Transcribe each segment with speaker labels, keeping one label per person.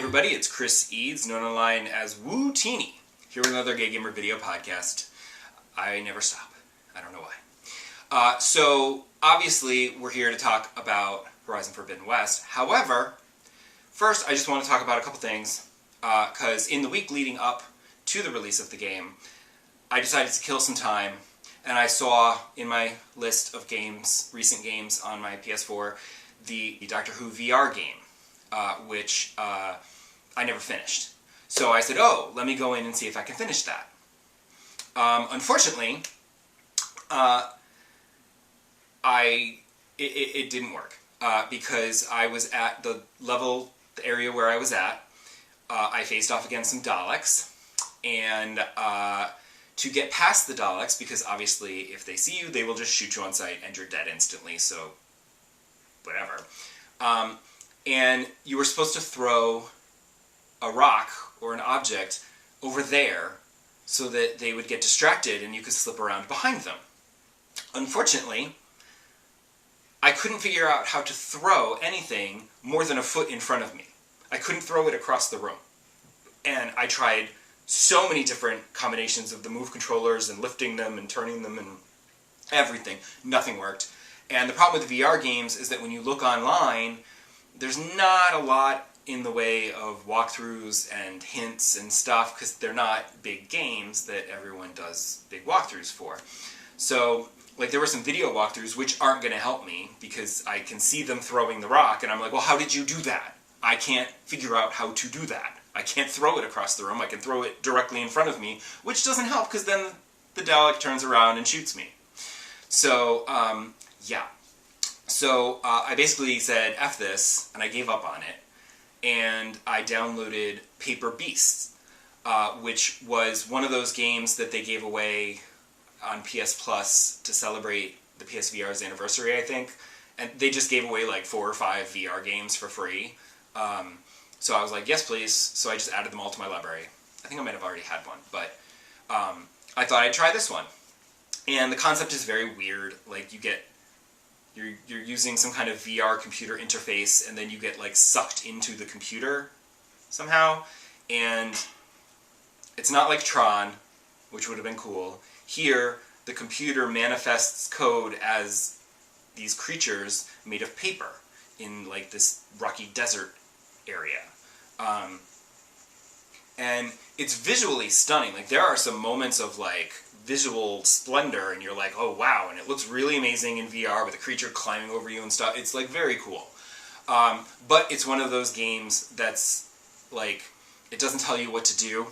Speaker 1: everybody, it's Chris Eads, known online as Wootini, here with another Gay Gamer video podcast. I never stop. I don't know why. So, obviously, we're here to talk about Horizon Forbidden West. However, first I just want to talk about a couple things, because in the week leading up to the release of the game, I decided to kill some time, and I saw in my list of games, recent games on my PS4, the Doctor Who VR game. Which I never finished. So I said, oh, let me go in and see if I can finish that. Unfortunately, it didn't work, because I was at the area where I was at, I faced off against some Daleks, and to get past the Daleks, because obviously if they see you, they will just shoot you on sight and you're dead instantly, so whatever. And you were supposed to throw a rock or an object over there so that they would get distracted and you could slip around behind them. Unfortunately, I couldn't figure out how to throw anything more than a foot in front of me. I couldn't throw it across the room. And I tried so many different combinations of the move controllers and lifting them and turning them and everything. Nothing worked. And the problem with VR games is that when you look online, there's not a lot in the way of walkthroughs and hints and stuff, because they're not big games that everyone does big walkthroughs for. So, like, there were some video walkthroughs which aren't going to help me, because I can see them throwing the rock, and I'm like, well, how did you do that? I can't figure out how to do that. I can't throw it across the room, I can throw it directly in front of me, which doesn't help, because then the Dalek turns around and shoots me. So, yeah. So I basically said, F this, and I gave up on it, and I downloaded Paper Beasts, which was one of those games that they gave away on PS Plus to celebrate the PSVR's anniversary, I think, and they just gave away like 4 or 5 VR games for free, so I was like, yes please, so I just added them all to my library. I think I might have already had one, but I thought I'd try this one, and the concept is very weird. Like, you're using some kind of VR computer interface, and then you get like sucked into the computer somehow, and it's not like Tron, which would have been cool. Here, the computer manifests code as these creatures made of paper in like this rocky desert area. And it's visually stunning. Like, there are some moments of like visual splendor, and you're like, oh wow, and it looks really amazing in VR with a creature climbing over you and stuff. It's like very cool. But it's one of those games that's like, it doesn't tell you what to do.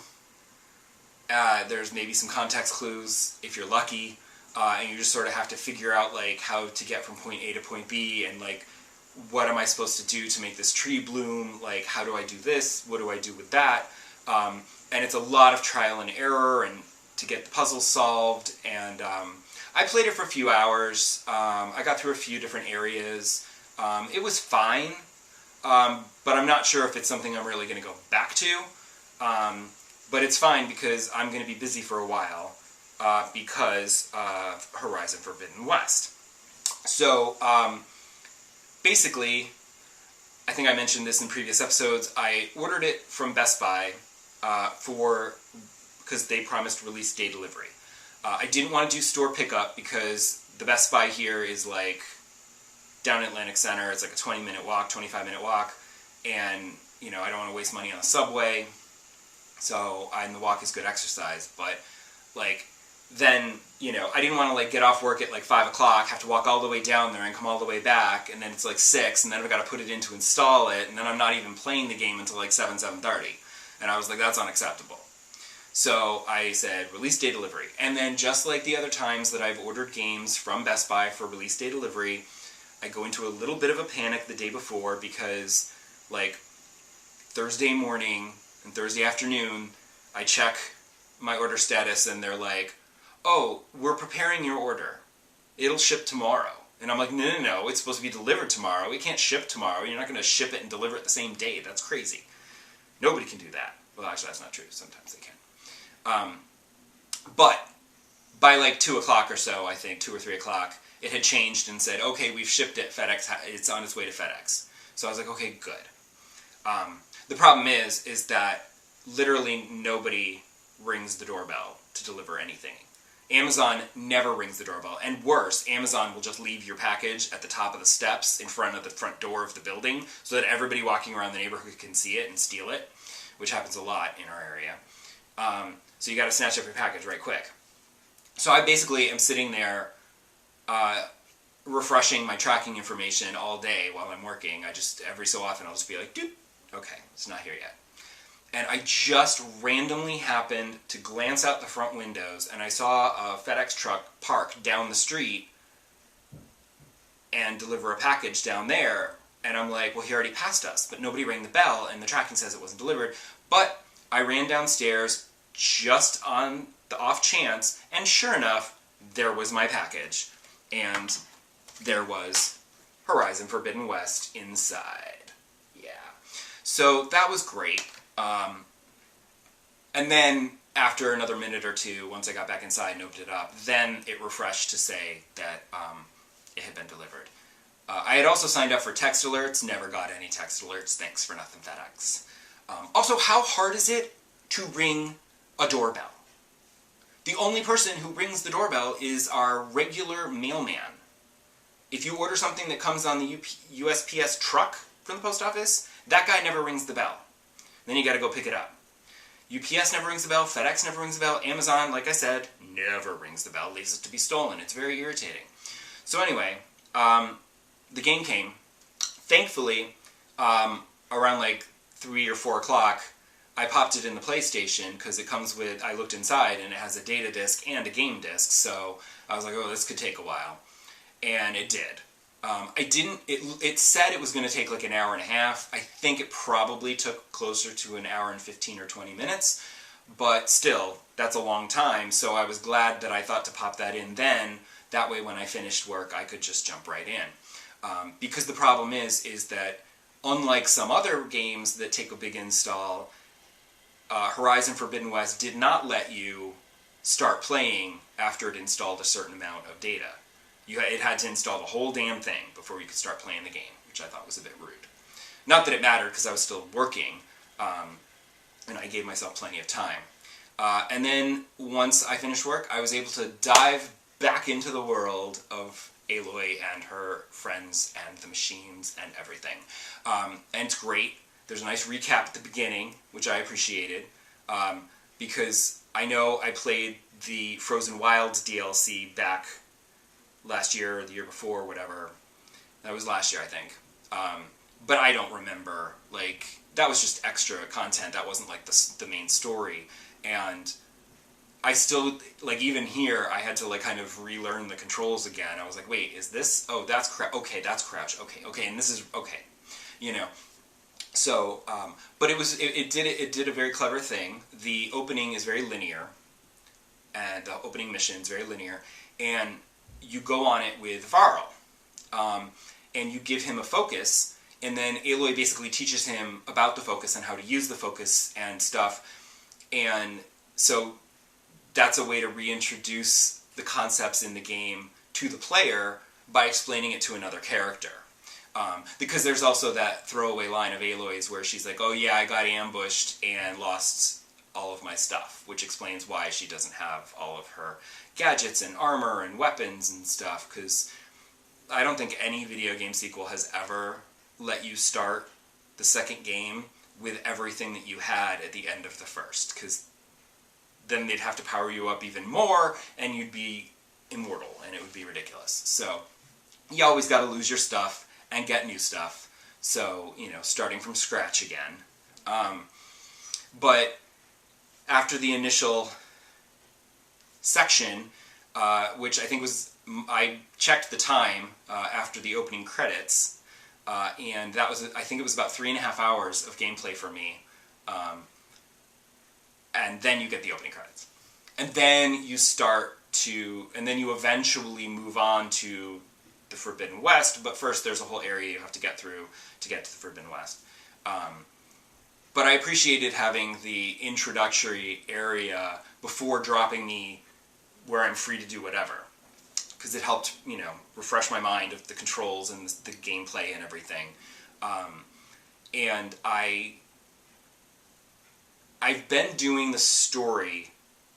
Speaker 1: There's maybe some context clues if you're lucky, and you just sort of have to figure out like how to get from point A to point B, and like, what am I supposed to do to make this tree bloom? Like, how do I do this? What do I do with that? And it's a lot of trial and error, and to get the puzzles solved, and I played it for a few hours. I got through a few different areas. It was fine, but I'm not sure if it's something I'm really going to go back to. But it's fine because I'm going to be busy for a while because of Horizon Forbidden West. So, basically, I think I mentioned this in previous episodes, I ordered it from Best Buy because they promised release day delivery. I didn't want to do store pickup because the Best Buy here is like down in Atlantic Center. It's like a 20-minute walk, 25-minute walk, and you know, I don't want to waste money on the subway. So, and the walk is good exercise, but like, then, you know, I didn't want to like get off work at like 5 o'clock, have to walk all the way down there and come all the way back, and then it's like 6, and then I've got to put it in to install it, and then I'm not even playing the game until like 7:30. And I was like, that's unacceptable. So I said, release day delivery. And then just like the other times that I've ordered games from Best Buy for release day delivery, I go into a little bit of a panic the day before, because like Thursday morning and Thursday afternoon, I check my order status and they're like, oh, we're preparing your order. It'll ship tomorrow. And I'm like, no, it's supposed to be delivered tomorrow. It can't ship tomorrow. You're not going to ship it and deliver it the same day. That's crazy. Nobody can do that. Well, actually, that's not true. Sometimes they can. But by like 2 o'clock or so, I think, 2 or 3 o'clock, it had changed and said, okay, we've shipped it, FedEx, it's on its way to FedEx. So I was like, okay, good. The problem is that literally nobody rings the doorbell to deliver anything. Amazon never rings the doorbell. And worse, Amazon will just leave your package at the top of the steps in front of the front door of the building so that everybody walking around the neighborhood can see it and steal it, which happens a lot in our area. So you got to snatch up your package right quick. So I basically am sitting there refreshing my tracking information all day while I'm working. Every so often I'll just be like, doop, okay, it's not here yet. And I just randomly happened to glance out the front windows, and I saw a FedEx truck park down the street and deliver a package down there. And I'm like, well, he already passed us, but nobody rang the bell, and the tracking says it wasn't delivered. But I ran downstairs just on the off chance, and sure enough, there was my package. And there was Horizon Forbidden West inside. Yeah. So that was great. And then, after another minute or two, once I got back inside and opened it up, then it refreshed to say that it had been delivered. I had also signed up for text alerts, never got any text alerts, thanks for nothing FedEx. Also, how hard is it to ring a doorbell? The only person who rings the doorbell is our regular mailman. If you order something that comes on the USPS truck from the post office, that guy never rings the bell. Then you gotta go pick it up. UPS never rings the bell, FedEx never rings the bell, Amazon, like I said, never rings the bell, leaves it to be stolen. It's very irritating. So anyway, the game came. Thankfully, around like 3 or 4 o'clock, I popped it in the PlayStation because it comes with, I looked inside and it has a data disc and a game disc, so I was like, oh, this could take a while. And it did. It said it was going to take like an hour and a half. I think it probably took closer to an hour and 15 or 20 minutes, but still, that's a long time, so I was glad that I thought to pop that in then. That way when I finished work, I could just jump right in. Because the problem is that unlike some other games that take a big install, Horizon Forbidden West did not let you start playing after it installed a certain amount of data. It had to install the whole damn thing before you could start playing the game, which I thought was a bit rude. Not that it mattered, because I was still working, and I gave myself plenty of time. And then, once I finished work, I was able to dive back into the world of Aloy and her friends and the machines and everything. And it's great. There's a nice recap at the beginning, which I appreciated, because I know I played the Frozen Wilds DLC back last year or the year before, whatever. That was last year, I think. But I don't remember. Like, that was just extra content. That wasn't like the main story. And I still, like, even here, I had to like kind of relearn the controls again. I was like, wait, is this? Oh, that's crouch. Okay, that's crouch. Okay, and this is okay. You know. So, but it did a very clever thing. The opening is very linear, and the opening mission is very linear, and you go on it with Varl, and you give him a focus, and then Aloy basically teaches him about the focus and how to use the focus and stuff, and so that's a way to reintroduce the concepts in the game to the player by explaining it to another character. Because there's also that throwaway line of Aloy's where she's like, oh yeah, I got ambushed and lost all of my stuff, which explains why she doesn't have all of her gadgets and armor and weapons and stuff, because I don't think any video game sequel has ever let you start the second game with everything that you had at the end of the first, because then they'd have to power you up even more, and you'd be immortal, and it would be ridiculous. So, you always gotta lose your stuff and get new stuff, so, you know, starting from scratch again. But after the initial section, which I think was, I checked the time after the opening credits, and that was, I think it was about 3.5 hours of gameplay for me, and then you get the opening credits. And then you start to, and then you eventually move on to the Forbidden West, but first there's a whole area you have to get through to get to the Forbidden West. But I appreciated having the introductory area before dropping me where I'm free to do whatever, because it helped, you know, refresh my mind of the controls and the gameplay and everything. And I I've been doing the story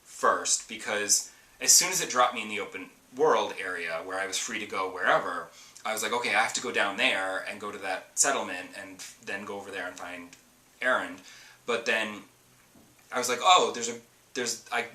Speaker 1: first because as soon as it dropped me in the open world area where I was free to go wherever, I was like, okay, I have to go down there and go to that settlement and then go over there and find Aaron. But then I was like, oh,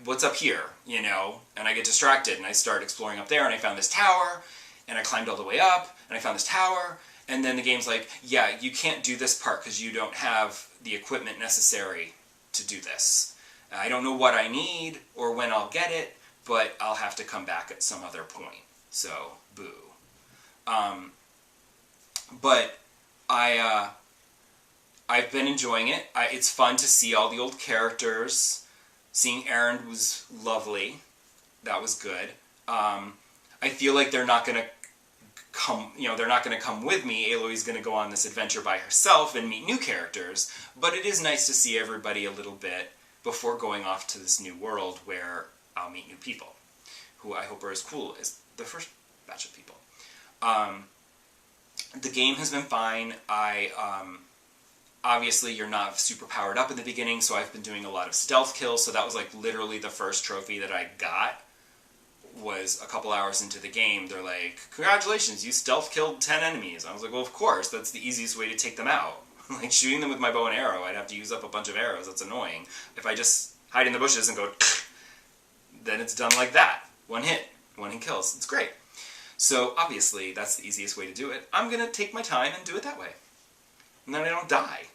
Speaker 1: what's up here, you know? And I get distracted and I start exploring up there and I found this tower and I climbed all the way up and I found this tower. And then the game's like, yeah, you can't do this part because you don't have the equipment necessary to do this. I don't know what I need or when I'll get it, but I'll have to come back at some other point. So, boo. But I've been enjoying it. It's fun to see all the old characters. Seeing Aaron was lovely. That was good. I feel like they're not going to they're not going to come with me. Aloy's going to go on this adventure by herself and meet new characters, but it is nice to see everybody a little bit before going off to this new world where I'll meet new people, who I hope are as cool as the first batch of people. The game has been fine. Obviously you're not super powered up in the beginning, so I've been doing a lot of stealth kills, so that was like literally the first trophy that I got. Was a couple hours into the game. They're like, congratulations, you stealth killed 10 enemies. I was like, well, of course, that's the easiest way to take them out. Like, shooting them with my bow and arrow, I'd have to use up a bunch of arrows. That's annoying. If I just hide in the bushes and go, then it's done like that. One hit kills. It's great. So, obviously, that's the easiest way to do it. I'm going to take my time and do it that way. And then I don't die.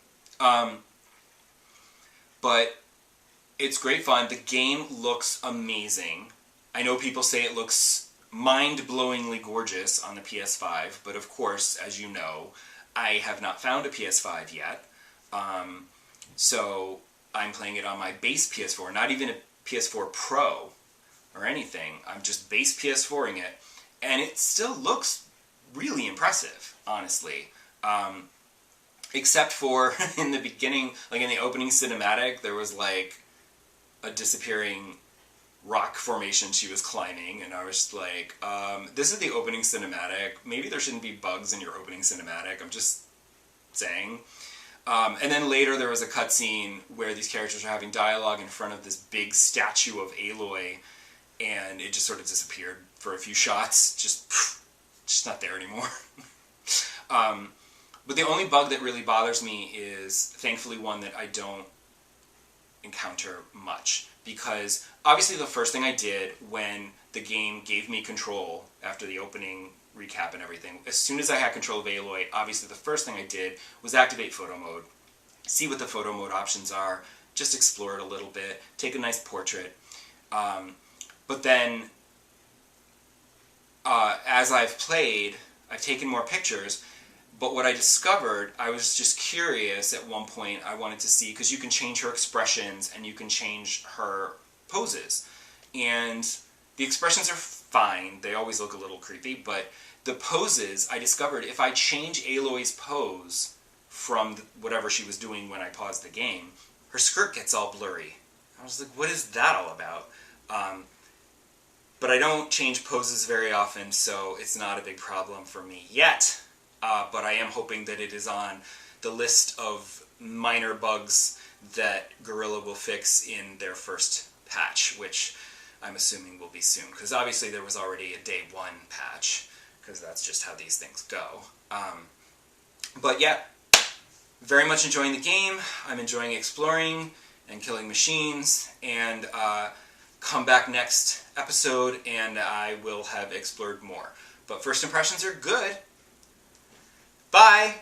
Speaker 1: But it's great fun. The game looks amazing. I know people say it looks mind-blowingly gorgeous on the PS5, but of course, as you know, I have not found a PS5 yet. So I'm playing it on my base PS4, not even a PS4 Pro or anything. I'm just base PS4ing it, and it still looks really impressive, honestly. Except for in the beginning, like in the opening cinematic, there was like a disappearing rock formation she was climbing, and I was just like, this is the opening cinematic. Maybe there shouldn't be bugs in your opening cinematic. I'm just saying. And then later there was a cutscene where these characters are having dialogue in front of this big statue of Aloy, and it just sort of disappeared for a few shots. Just not there anymore. But the only bug that really bothers me is, thankfully, one that I don't encounter much. Because obviously the first thing I did when the game gave me control after the opening recap and everything, as soon as I had control of Aloy, obviously the first thing I did was activate photo mode, see what the photo mode options are, just explore it a little bit, take a nice portrait. But then, as I've played, I've taken more pictures. But what I discovered, I was just curious at one point. I wanted to see, because you can change her expressions and you can change her poses. And the expressions are fine. They always look a little creepy. But the poses, I discovered if I change Aloy's pose from whatever she was doing when I paused the game, her skirt gets all blurry. I was like, what is that all about? But I don't change poses very often, so it's not a big problem for me yet. But I am hoping that it is on the list of minor bugs that Guerrilla will fix in their first patch, which I'm assuming will be soon. Because obviously there was already a day one patch, because that's just how these things go. But yeah, very much enjoying the game. I'm enjoying exploring and killing machines, and come back next episode and I will have explored more. But first impressions are good. Bye!